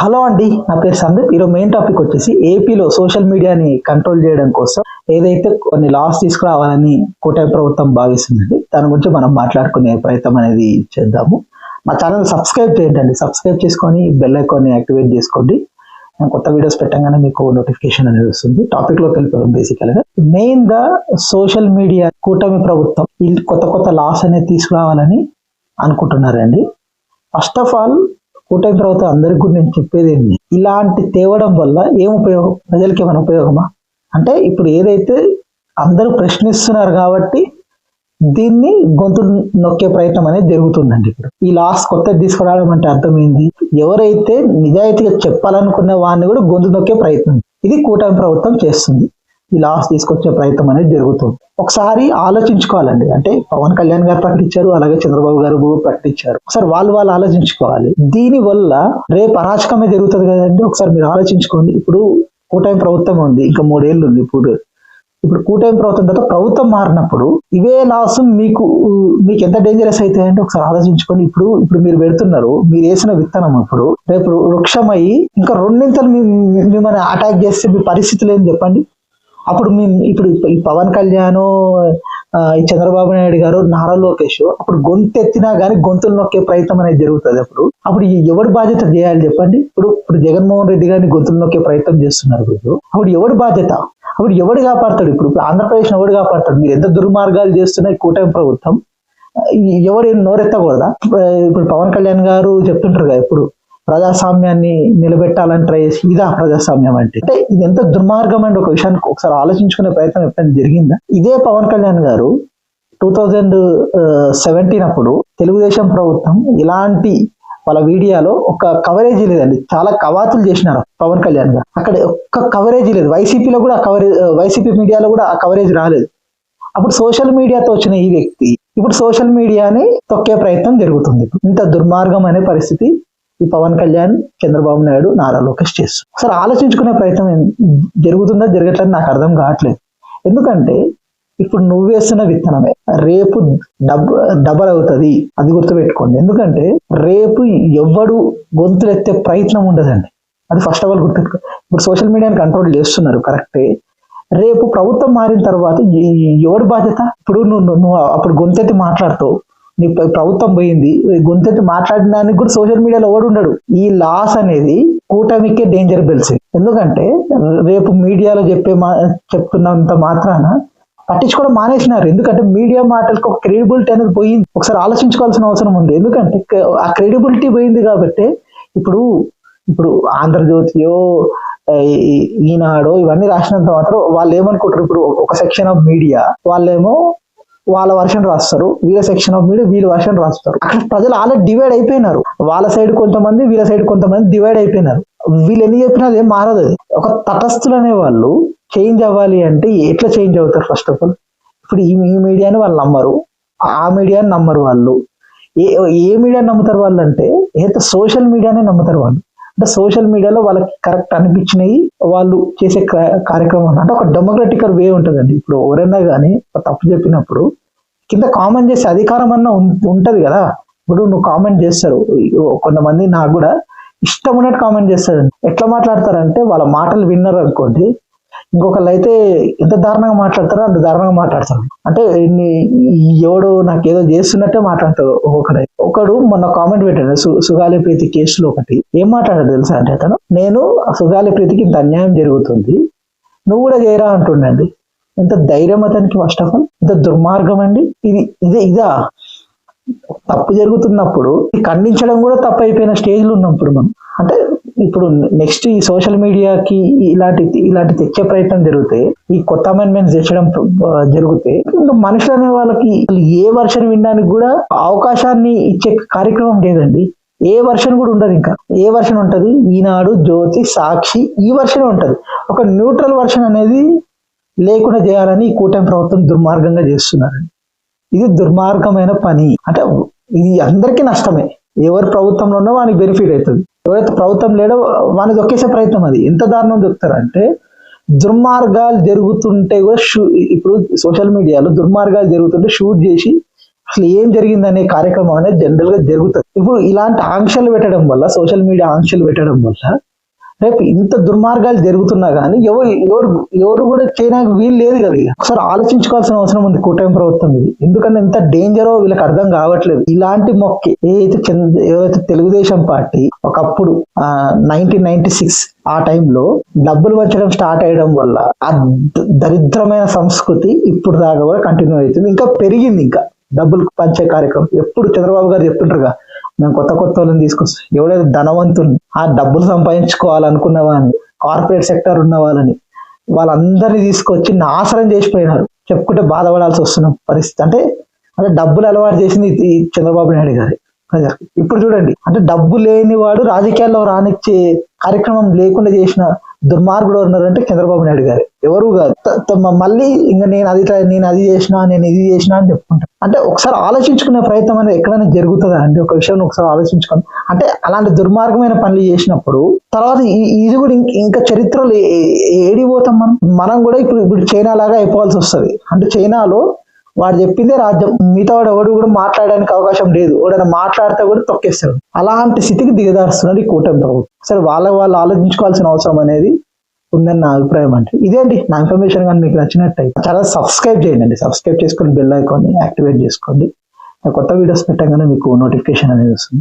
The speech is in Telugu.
హలో అండి, నా పేరు సందీప్. ఈరోజు మెయిన్ టాపిక్ వచ్చేసి ఏపీలో సోషల్ మీడియాని కంట్రోల్ చేయడం కోసం ఏదైతే కొన్ని లాస్ తీసుకురావాలని కూటమి ప్రభుత్వం భావిస్తుందండి, దాని గురించి మనం మాట్లాడుకునే ప్రయత్నం అనేది చేద్దాము. మా ఛానల్ సబ్స్క్రైబ్ చేయండి, సబ్స్క్రైబ్ చేసుకొని బెల్ ఐకాన్ని యాక్టివేట్ చేసుకోండి. నేను కొత్త వీడియోస్ పెట్టగానే మీకు నోటిఫికేషన్ అనేది వస్తుంది. టాపిక్ లోకి వెళ్ళిపోతాం. బేసికల్గా మెయిన్ గా సోషల్ మీడియా కూటమి ప్రభుత్వం కొత్త కొత్త లాస్ అనేది తీసుకురావాలని అనుకుంటున్నారండి. ఫస్ట్ ఆఫ్ ఆల్ కూటమి ప్రభుత్వం అందరికి కూడా నేను చెప్పేది ఏంటి, ఇలాంటి తేవడం వల్ల ఏం ఉపయోగం, ప్రజలకి ఏమైనా ఉపయోగమా అంటే, ఇప్పుడు ఏదైతే అందరూ ప్రశ్నిస్తున్నారు కాబట్టి దీన్ని గొంతు నొక్కే ప్రయత్నం అనేది జరుగుతుందండి. ఇప్పుడు ఈ లాస్ కొత్తది తీసుకురావడం అంటే అర్థమైంది, ఎవరైతే నిజాయితీగా చెప్పాలనుకున్న వాడిని కూడా గొంతు నొక్కే ప్రయత్నం ఇది కూటమి ప్రభుత్వం చేస్తుంది. ఈ లాస్ తీసుకొచ్చే ప్రయత్నం అనేది జరుగుతుంది. ఒకసారి ఆలోచించుకోవాలండి. అంటే పవన్ కళ్యాణ్ గారు ప్రకటించారు, అలాగే చంద్రబాబు గారు ప్రకటించారు. ఒకసారి వాళ్ళు ఆలోచించుకోవాలి. దీని వల్ల రేపు అరాచకమే జరుగుతుంది కదండి. ఒకసారి మీరు ఆలోచించుకోండి. ఇప్పుడు కూటమి ప్రభుత్వం ఉంది, ఇంకా 3 ఏళ్ళు ఉంది. ఇప్పుడు కూటమి ప్రభుత్వం తర్వాత ప్రభుత్వం మారినప్పుడు ఇవే లాస్ మీకు ఎంత డేంజరస్ అవుతాయంటే ఒకసారి ఆలోచించుకొని. ఇప్పుడు మీరు పెడుతున్నారు, మీరు వేసిన విత్తనం ఇప్పుడు రేపు వృక్షమై ఇంకా 2 మిమ్మల్ని అటాక్ చేస్తే మీ పరిస్థితులు ఏం చెప్పండి. అప్పుడు ఇప్పుడు ఈ పవన్ కళ్యాణ్, ఈ చంద్రబాబు నాయుడు గారు, నారా లోకేష్ అప్పుడు గొంతు ఎత్తినా కానీ గొంతులు నొక్కే ప్రయత్నం అనేది జరుగుతుంది. అప్పుడు ఎవరి బాధ్యత చేయాలి చెప్పండి. ఇప్పుడు జగన్మోహన్ రెడ్డి గారిని గొంతులు నొక్కే ప్రయత్నం చేస్తున్నారు. అప్పుడు ఎవరి బాధ్యత, అప్పుడు ఎవడు కాపాడతాడు? ఇప్పుడు ఆంధ్రప్రదేశ్ ఎవడు కాపాడతాడు? మీరు ఎంత దుర్మార్గాలు చేస్తున్నాయి కూటమి ప్రభుత్వం, ఎవరు నోరెత్తకూడదా? ఇప్పుడు పవన్ కళ్యాణ్ గారు చెప్తుంటారు కదా, ఇప్పుడు ప్రజాస్వామ్యాన్ని నిలబెట్టాలని ట్రై చేసి, ఇదా ప్రజాస్వామ్యం అంటే ఇది ఎంత దుర్మార్గం అండి. ఒక విషయాన్ని ఒకసారి ఆలోచించుకునే ప్రయత్నం ఎప్పుడైనా జరిగిందా? ఇదే పవన్ కళ్యాణ్ గారు 2017 అప్పుడు తెలుగుదేశం ప్రభుత్వం ఇలాంటి వాళ్ళ వీడియోలో ఒక కవరేజ్ లేదండి, చాలా కవాతులు చేసినారు పవన్ కళ్యాణ్ గారు. అక్కడ ఒక్క కవరేజ్ లేదు. వైసీపీలో కూడా వైసీపీ మీడియాలో కూడా ఆ కవరేజ్ రాలేదు. అప్పుడు సోషల్ మీడియాతో వచ్చిన ఈ వ్యక్తి ఇప్పుడు సోషల్ మీడియాని తొక్కే ప్రయత్నం జరుగుతుంది. ఇంత దుర్మార్గం అనే పరిస్థితి ఈ పవన్ కళ్యాణ్, చంద్రబాబు నాయుడు, నారా లోకేష్ చేస్తారు. ఒకసారి ఆలోచించుకునే ప్రయత్నం జరుగుతుందా జరగట్లేదు నాకు అర్థం కావట్లేదు. ఎందుకంటే ఇప్పుడు నువ్వు వేస్తున్న విత్తనమే రేపు డబల్ అవుతుంది, అది గుర్తుపెట్టుకోండి. ఎందుకంటే రేపు ఎవడు గొంతులు ఎత్తే ప్రయత్నం ఉండదండి, అది ఫస్ట్ ఆఫ్ ఆల్ గుర్తుపెట్టుకో. ఇప్పుడు సోషల్ మీడియాని కంట్రోల్ చేస్తున్నారు కరెక్టే, రేపు ప్రభుత్వం మారిన తర్వాత ఎవరి బాధ్యత? ఇప్పుడు నువ్వు అప్పుడు గొంతెత్తి మాట్లాడుతావు, నీ ప్రభుత్వం పోయింది, గొంతెత్తి మాట్లాడడానికి కూడా సోషల్ మీడియాలో ఎవడు ఉండడు. ఈ లాస్ అనేది కూటమికే డేంజర్ బెల్స్. ఎందుకంటే రేపు మీడియాలో చెప్తున్నంత మాత్రాన పట్టించుకోవడం మానేసినారు. ఎందుకంటే మీడియా మాటలకు ఒక క్రెడిబిలిటీ అనేది పోయింది. ఒకసారి ఆలోచించుకోవాల్సిన అవసరం ఉంది. ఎందుకంటే ఆ క్రెడిబిలిటీ పోయింది కాబట్టి ఇప్పుడు ఆంధ్రజ్యోతియో, ఈనాడో ఇవన్నీ రాసినంత మాత్రం వాళ్ళు ఏమనుకుంటారు, ఇప్పుడు ఒక సెక్షన్ ఆఫ్ మీడియా వాళ్ళేమో వాళ్ళ వర్షన్ రాస్తారు, వీళ్ళ సెక్షన్ ఆఫ్ మీడియా వీళ్ళ వర్షన్ రాస్తారు. అక్కడ ప్రజలు ఆల్రెడీ డివైడ్ అయిపోయినారు. వాళ్ళ సైడ్ కొంతమంది, వీళ్ళ సైడ్ కొంతమంది డివైడ్ అయిపోయినారు. వీళ్ళు ఎన్ని చెప్పినా అదేం మారదు. అది ఒక తటస్థులు అనే వాళ్ళు చేంజ్ అవ్వాలి అంటే ఎట్లా చేంజ్ అవుతారు? ఫస్ట్ ఆఫ్ ఆల్ ఇప్పుడు ఈ మీడియాని వాళ్ళు నమ్మరు, ఆ మీడియాని నమ్మరు. వాళ్ళు ఏ మీడియాని నమ్ముతారు వాళ్ళు అంటే ఏదైతే సోషల్ మీడియానే నమ్ముతారు వాళ్ళు. అంటే సోషల్ మీడియాలో వాళ్ళకి కరెక్ట్ అనిపించినవి వాళ్ళు చేసే కార్యక్రమం అంటే ఒక డెమోక్రటికల్ వే ఉంటుందండి. ఇప్పుడు ఎవరైనా కానీ తప్పు చెప్పినప్పుడు కింద కామెంట్ చేసే అధికారం అన్నా ఉంటది కదా. ఇప్పుడు నువ్వు కామెంట్ చేస్తారు, కొంతమంది నాకు కూడా ఇష్టం ఉన్నట్టు కామెంట్ చేస్తారు. ఎట్లా మాట్లాడతారంటే వాళ్ళ మాటలు విన్నారు అనుకోండి, ఇంకొకళ్ళు అయితే ఎంత దారుణంగా మాట్లాడతారో అంత దారుణంగా మాట్లాడతారు. అంటే ఎవడు నాకేదో చేస్తున్నట్టే మాట్లాడతాడు. ఒకడు మొన్న కామెంట్ పెట్టాడు సుగాలి ప్రీతి కేసులో. ఏం మాట్లాడాడు తెలుసా అంటే, అతను నేను సుగాలి ప్రీతికి ఇంత అన్యాయం జరుగుతుంది, నువ్వు కూడా చేయరా అంటుండండి. ఎంత ధైర్యం అతనికి! ఫస్ట్ ఆఫ్ ఆల్ ఎంత దుర్మార్గం అండి ఇదా తప్పు జరుగుతున్నప్పుడు ఖండించడం కూడా తప్పు అయిపోయిన స్టేజ్లో ఉన్నప్పుడు మనం. అంటే ఇప్పుడు నెక్స్ట్ ఈ సోషల్ మీడియాకి ఇలాంటి తెచ్చే ప్రయత్నం జరిగితే, ఈ కొత్త అమెండ్మెంట్స్ తెచ్చడం జరిగితే, ఇంకా మనుషులు అనే వాళ్ళకి ఏ వర్షన్ వినడానికి కూడా అవకాశాన్ని ఇచ్చే కార్యక్రమం లేదండి. ఏ వర్షన్ కూడా ఉండదు. ఇంకా ఏ వర్షన్ ఉంటది? ఈనాడు, జ్యోతి, సాక్షి ఈ వర్షన్ ఉంటది. ఒక న్యూట్రల్ వర్షన్ అనేది లేకుండా చేయాలని ఈ కూటమి ప్రభుత్వం దుర్మార్గంగా చేస్తున్నారండి. ఇది దుర్మార్గమైన పని. అంటే ఇది అందరికీ నష్టమే. ఎవరు ప్రభుత్వంలో ఉన్నా వానికి బెనిఫిట్ అవుతుంది, ఎవరైతే ప్రభుత్వం లేడో వాని దొక్కేసే ప్రయత్నం. అది ఎంత దారుణం దొక్కుతారంటే, దుర్మార్గాలు జరుగుతుంటే కూడా ఇప్పుడు సోషల్ మీడియాలో దుర్మార్గాలు జరుగుతుంటే షూట్ చేసి అసలు ఏం జరిగిందనే కార్యక్రమం అనేది జనరల్ గా జరుగుతుంది. ఇప్పుడు ఇలాంటి ఆంక్షలు పెట్టడం వల్ల, సోషల్ మీడియా ఆంక్షలు పెట్టడం వల్ల రేపు ఇంత దుర్మార్గాలు జరుగుతున్నా కానీ ఎవరు కూడా చేయడానికి వీలు లేదు కదా. ఒకసారి ఆలోచించుకోవాల్సిన అవసరం ఉంది కూటమి ప్రభుత్వం ఇది. ఎందుకంటే ఎంత డేంజరో వీళ్ళకి అర్థం కావట్లేదు. ఇలాంటి మొక్కి ఎవరైతే తెలుగుదేశం పార్టీ ఒకప్పుడు 1996 ఆ టైంలో డబ్బులు పంచడం స్టార్ట్ అయ్యడం వల్ల ఆ దరిద్రమైన సంస్కృతి ఇప్పుడు దాకా కూడా కంటిన్యూ అవుతుంది. ఇంకా పెరిగింది. ఇంకా డబ్బులు పంచే కార్యక్రమం ఎప్పుడు చంద్రబాబు గారు చెప్తుంటారుగా, మేము కొత్త వాళ్ళని తీసుకొస్తాం. ఎవడైతే ధనవంతుని ఆ డబ్బులు సంపాదించుకోవాలనుకున్న వాళ్ళని, కార్పొరేట్ సెక్టర్ ఉన్న వాళ్ళందరినీ తీసుకొచ్చి నాశనం చేసిపోయినారు. చెప్పుకుంటే బాధపడాల్సి వస్తున్న పరిస్థితి. అంటే డబ్బులు అలవాటు చేసింది ఈ చంద్రబాబు నాయుడు గారి. ఇప్పుడు చూడండి, అంటే డబ్బు లేని వాడు రాజకీయాల్లో రానిచ్చే కార్యక్రమం లేకుండా చేసిన దుర్మార్గుడు ఉన్నారంటే చంద్రబాబు నాయుడు గారు, ఎవరు కాదు. మళ్ళీ ఇంకా నేను అది చేసినా, నేను ఇది చేసినా అని చెప్పుకుంటాను. అంటే ఒకసారి ఆలోచించుకునే ప్రయత్నం అనేది ఎక్కడైనా జరుగుతుందా అండి? ఒక విషయం ఒకసారి ఆలోచించుకోండి. అంటే అలాంటి దుర్మార్గమైన పనులు చేసినప్పుడు తర్వాత ఇది కూడా ఇంకా చరిత్రలో ఏడిపోతాం మనం కూడా ఇప్పుడు చైనా లాగా అయిపోవాల్సి వస్తుంది. అంటే చైనాలో వాడు చెప్పిందే రాజ్యం, మిగతా వాడు ఎవడు కూడా మాట్లాడడానికి అవకాశం లేదు. ఎవడైనా మాట్లాడితే కూడా తొక్కేస్తాడు. అలాంటి స్థితికి దిగదారుస్తున్నాడు ఈ కూటమి ప్రభుత్వం. సరే, వాళ్ళు ఆలోచించుకోవాల్సిన అవసరం అనేది ఉందని నా అభిప్రాయం. అంటే ఇదేంటి నా ఇన్ఫర్మేషన్ కానీ మీకు నచ్చినట్టయితే చాలా సబ్స్క్రైబ్ చేయండి. సబ్స్క్రైబ్ చేసుకొని బెల్ ఐకాన్ని యాక్టివేట్ చేసుకోండి. కొత్త వీడియోస్ పెట్టగానే మీకు నోటిఫికేషన్ అనేది వస్తుంది.